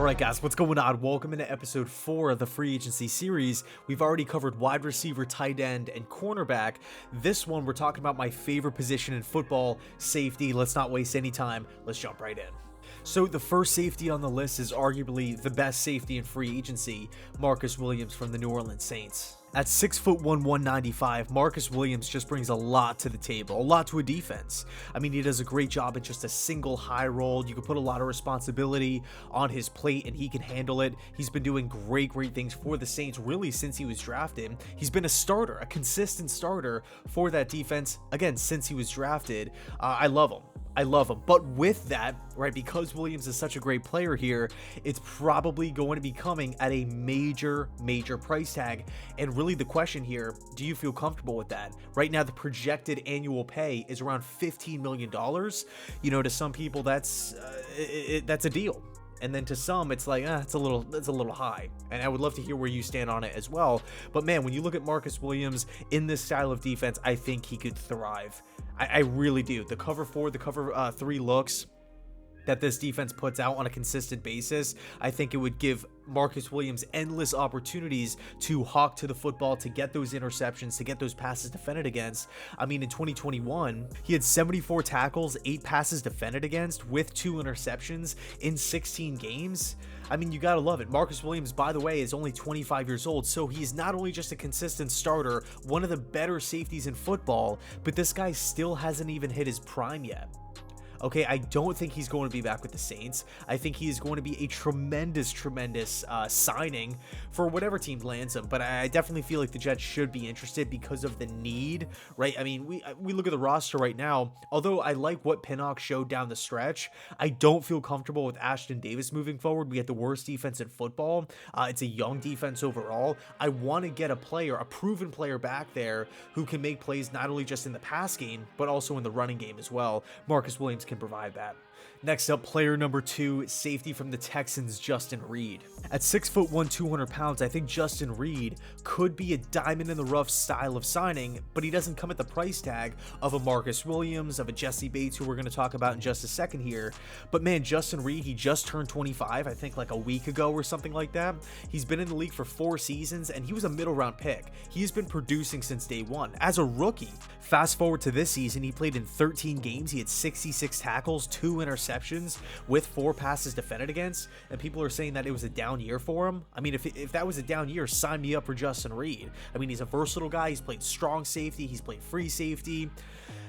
Alright guys, what's going on? Welcome into episode 4 of the free agency series. We've already covered wide receiver, tight end, and cornerback. This one, we're talking about my favorite position in football, safety. Let's not waste any time. Let's jump right in. So the first safety on the list is arguably the best safety in free agency, Marcus Williams from the New Orleans Saints. At 6'1", 195, Marcus Williams just brings a lot to the table, a lot to a defense. I mean, he does a great job at just a single high roll. You can put a lot of responsibility on his plate and he can handle it. He's been doing great things for the Saints really since he was drafted. He's been a starter, a consistent starter for that defense, again, since he was drafted. I love him. But with that, right, because Williams is such a great player here, it's probably going to be coming at a major price tag. And really the question here, do you feel comfortable with that? Right now, the projected annual pay is around $15 million. You know, to some people, that's a deal. And then to some, it's like, it's a little high. And I would love to hear where you stand on it as well. But man, when you look at Marcus Williams in this style of defense, I think he could thrive. I really do. The cover 4, the cover 3 looks that this defense puts out on a consistent basis, I think it would give Marcus Williams endless opportunities to hawk to the football, to get those interceptions, to get those passes defended against. I mean, in 2021, he had 74 tackles, 8 passes defended against with 2 interceptions in 16 games. I mean, you gotta love it. Marcus Williams, by the way, is only 25 years old, so he's not only just a consistent starter, one of the better safeties in football, but this guy still hasn't even hit his prime yet. Okay, I don't think he's going to be back with the Saints. I think he is going to be a tremendous signing for whatever team lands him. But I definitely feel like the Jets should be interested because of the need, right? I mean, we look at the roster right now. Although I like what Pinnock showed down the stretch, I don't feel comfortable with Ashton Davis moving forward. We had the worst defense in football. It's a young defense overall. I want to get a proven player back there who can make plays not only just in the pass game, but also in the running game as well. Marcus Williams can provide that. Next up, player number 2, safety from the Texans, Justin Reid. At 6'1", 200 pounds, I think Justin Reid could be a diamond in the rough style of signing, but he doesn't come at the price tag of a Marcus Williams, of a Jessie Bates, who we're going to talk about in just a second here. But man, Justin Reid, he just turned 25, I think like a week ago or something like that. He's been in the league for 4 seasons, and he was a middle round pick. He's been producing since day one as a rookie. Fast forward to this season, he played in 13 games. He had 66 tackles, 2 interceptions with 4 passes defended against, and people are saying that it was a down year for him. I mean, if that was a down year, sign me up for Justin Reid. I mean, he's a versatile guy. He's played strong safety. He's played free safety.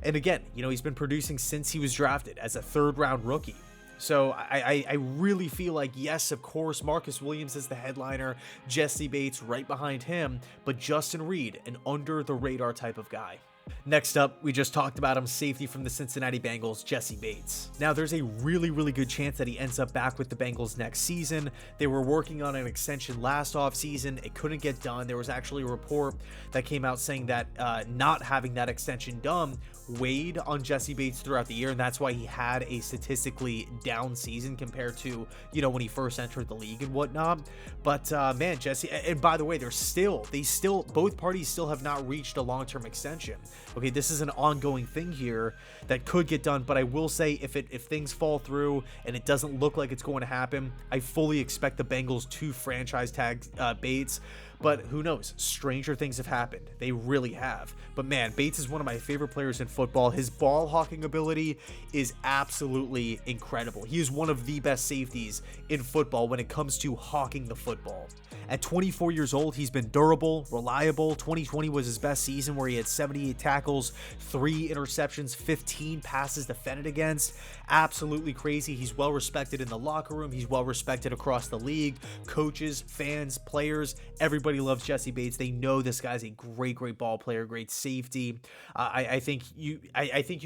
And again, you know, he's been producing since he was drafted as a 3rd round rookie. So I really feel like, yes, of course, Marcus Williams is the headliner, Jessie Bates right behind him, but Justin Reid, an under-the-radar type of guy. Next up, we just talked about him, safety from the Cincinnati Bengals, Jessie Bates. Now, there's a really good chance that he ends up back with the Bengals next season. They were working on an extension last offseason. It couldn't get done. There was actually a report that came out saying that not having that extension done weighed on Jessie Bates throughout the year, and that's why he had a statistically down season compared to, you know, when he first entered the league and whatnot. But man, Jessie, and by the way, both parties still have not reached a long-term extension. Okay, this is an ongoing thing here that could get done, but I will say if things fall through and it doesn't look like it's going to happen, I fully expect the Bengals to franchise tag Bates. But who knows? Stranger things have happened. They really have. But man, Bates is one of my favorite players in football. His ball hawking ability is absolutely incredible. He is one of the best safeties in football when it comes to hawking the football. At 24 years old, he's been durable, reliable. 2020 was his best season where he had 78 tackles, 3 interceptions, 15 passes defended against. Absolutely crazy. He's well respected in the locker room. He's well respected across the league. Coaches, fans, players, everybody loves Jessie Bates. They know this guy's a great ball player, great safety. I think you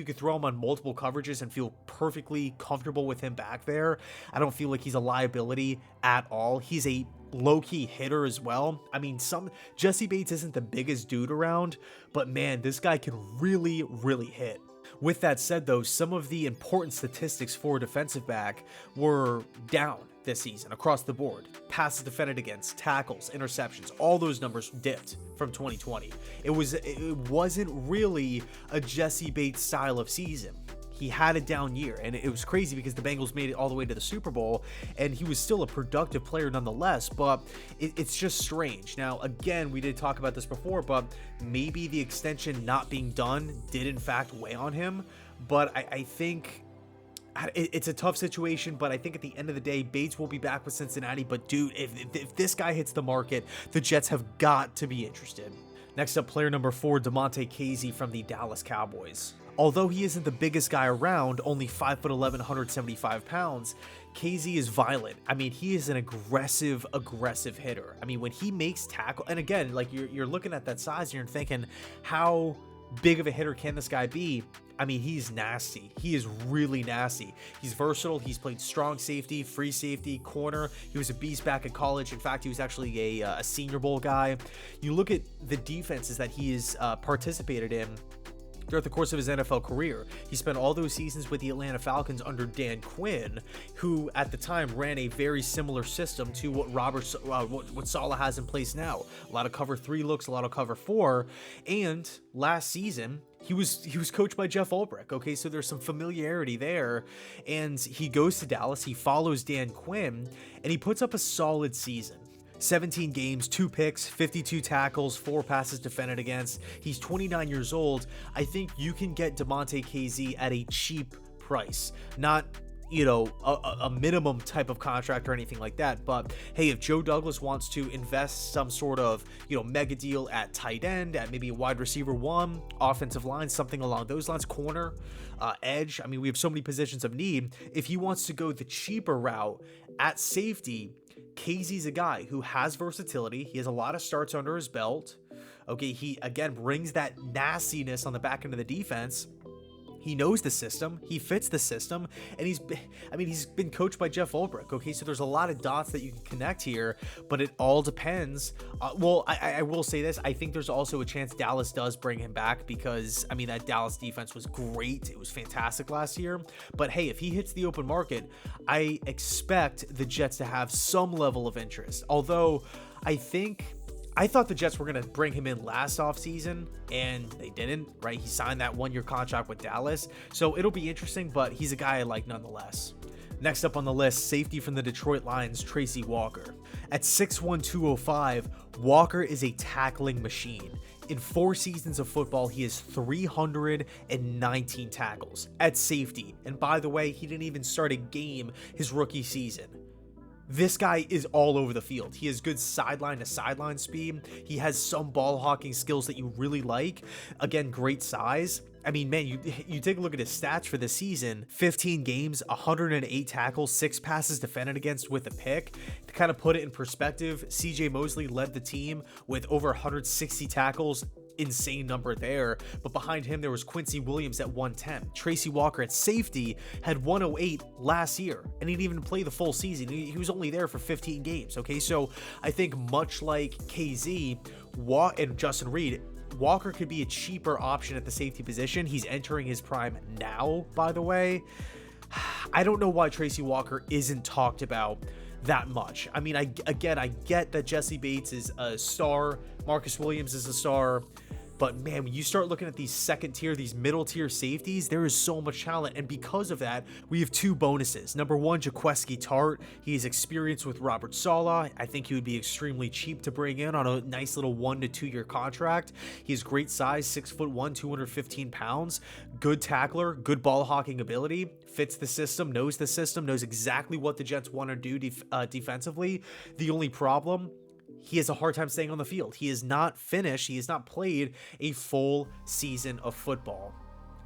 could throw him on multiple coverages and feel perfectly comfortable with him back there. I don't feel like he's a liability at all. He's a low-key hitter as well. I mean, Jessie Bates isn't the biggest dude around, but man, this guy can really hit. With that said, though, some of the important statistics for a defensive back were down this season across the board. Passes defended against, tackles, interceptions, all those numbers dipped from 2020. It wasn't really a Jessie Bates style of season. he had a down year, and it was crazy because the Bengals made it all the way to the Super Bowl, and he was still a productive player nonetheless. But it's just strange. Now, again, we did talk about this before, but maybe the extension not being done did in fact weigh on him. But I think it's a tough situation, but I think at the end of the day, Bates will be back with Cincinnati. But dude, if this guy hits the market, the Jets have got to be interested. Next up, player number 4, DeMonte Casey from the Dallas Cowboys. Although he isn't the biggest guy around, only 5'11", 175 pounds, Casey is violent. I mean, he is an aggressive hitter. I mean, when he makes tackle, and again, like you're looking at that size and you're thinking, how big of a hitter can this guy be? I mean, he's nasty. He is really nasty. He's versatile. He's played strong safety, free safety, corner. He was a beast back at college. In fact, he was actually a Senior Bowl guy. You look at the defenses that he has participated in throughout the course of his NFL career. He spent all those seasons with the Atlanta Falcons under Dan Quinn, who at the time ran a very similar system to what what Saleh has in place now. A lot of cover 3 looks, a lot of cover 4, and last season he was coached by Jeff Ulbrich. Okay, so there's some familiarity there, and he goes to Dallas. He follows Dan Quinn, and he puts up a solid season. 17 games, 2 picks, 52 tackles, 4 passes defended against. He's 29 years old. I think you can get DeMonte Casey at a cheap price. Not, a minimum type of contract or anything like that. But hey, if Joe Douglas wants to invest some sort of, mega deal at tight end, at maybe a wide receiver 1, offensive line, something along those lines, corner, edge. I mean, we have so many positions of need. If he wants to go the cheaper route at safety, Casey's a guy who has versatility. He has a lot of starts under his belt. Okay, he again brings that nastiness on the back end of the defense. He knows the system, he fits the system, and he's been coached by Jeff Ulbrich. Okay, so there's a lot of dots that you can connect here, but it all depends. I will say this: I think there's also a chance Dallas does bring him back, because that Dallas defense was great. It was fantastic last year. But hey, if he hits the open market, I expect the Jets to have some level of interest. Although I thought the Jets were going to bring him in last offseason, and they didn't, right? He signed that 1-year contract with Dallas, so it'll be interesting, but he's a guy I like nonetheless. Next up on the list, safety from the Detroit Lions, Tracy Walker. At 6'1", 205, Walker is a tackling machine. In 4 seasons of football, he has 319 tackles at safety. And by the way, he didn't even start a game his rookie season. This guy is all over the field. He has good sideline to sideline speed. He has some ball hawking skills that you really like. Again, great size. I mean, man, you take a look at his stats for the season: 15 games, 108 tackles, 6 passes defended against with a pick. To kind of put it in perspective, CJ Mosley led the team with over 160 tackles. Insane number there, but behind him there was Quincy Williams at 110. Tracy Walker at safety had 108 last year, and he didn't even play the full season. He was only there for 15 games. Okay, so I think much like KZ and Justin Reid, Walker could be a cheaper option at the safety position. He's entering his prime now, by the way. I don't know why Tracy Walker isn't talked about that much. I mean, I get that Jessie Bates is a star, Marcus Williams is a star, but man, when you start looking at these second tier, these middle tier safeties, there is so much talent. And because of that, we have 2 bonuses. Number 1, Jaquiski Tartt. He has experience with Robert Saleh. I think he would be extremely cheap to bring in on a nice little 1 to 2 year contract. He has great size, 6'1", 215 pounds, good tackler, good ball hawking ability, fits the system, knows exactly what the Jets want to do defensively. The only problem, he has a hard time staying on the field. He is not finished. He has not played a full season of football.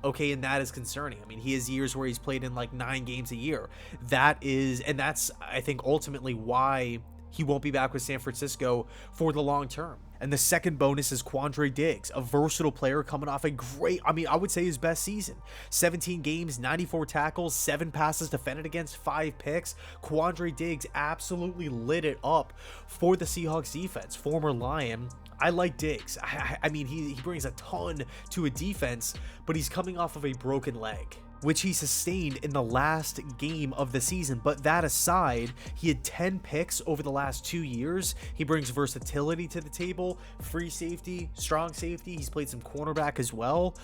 Okay, and that is concerning. I mean, he has years where he's played in like 9 games a year. That's, I think, ultimately why he won't be back with San Francisco for the long term. And the second bonus is Trevon Diggs, a versatile player coming off a great, I would say his best season. 17 games, 94 tackles, 7 passes defended against, 5 picks. Trevon Diggs absolutely lit it up for the Seahawks defense. Former Lion. I like Diggs. I mean, he brings a ton to a defense, but he's coming off of a broken leg, which he sustained in the last game of the season. But that aside, he had 10 picks over the last 2 years. He brings versatility to the table, free safety, strong safety. He's played some cornerback as well.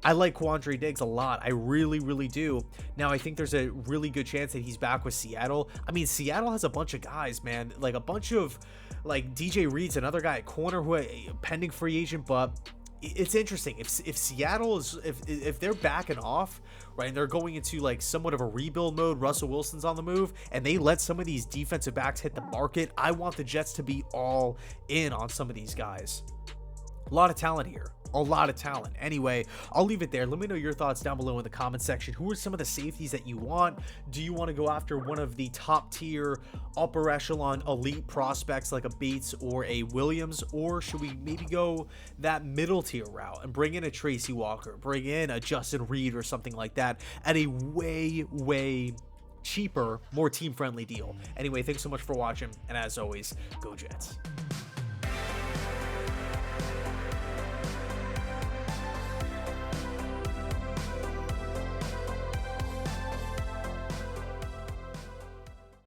I like Quandre Diggs a lot. I really, really do. Now, I think there's a really good chance that he's back with Seattle. I mean, Seattle has a bunch of guys, man. Like a bunch of, like DJ Reid's another guy at corner who pending free agent, but it's interesting. If Seattle is, if they're backing off, right, and they're going into like somewhat of a rebuild mode, Russell Wilson's on the move, and they let some of these defensive backs hit the market, I want the Jets to be all in on some of these guys. A lot of talent here. A lot of talent. Anyway, I'll leave it there. Let me know your thoughts down below in the comment section. Who are some of the safeties that you want? Do you want to go after one of the top tier, upper echelon, elite prospects like a Bates or a Williams? Or should we maybe go that middle tier route and bring in a Tracy Walker, bring in a Justin Reid or something like that at a way cheaper, more team-friendly deal? Anyway, thanks so much for watching, and as always, go Jets.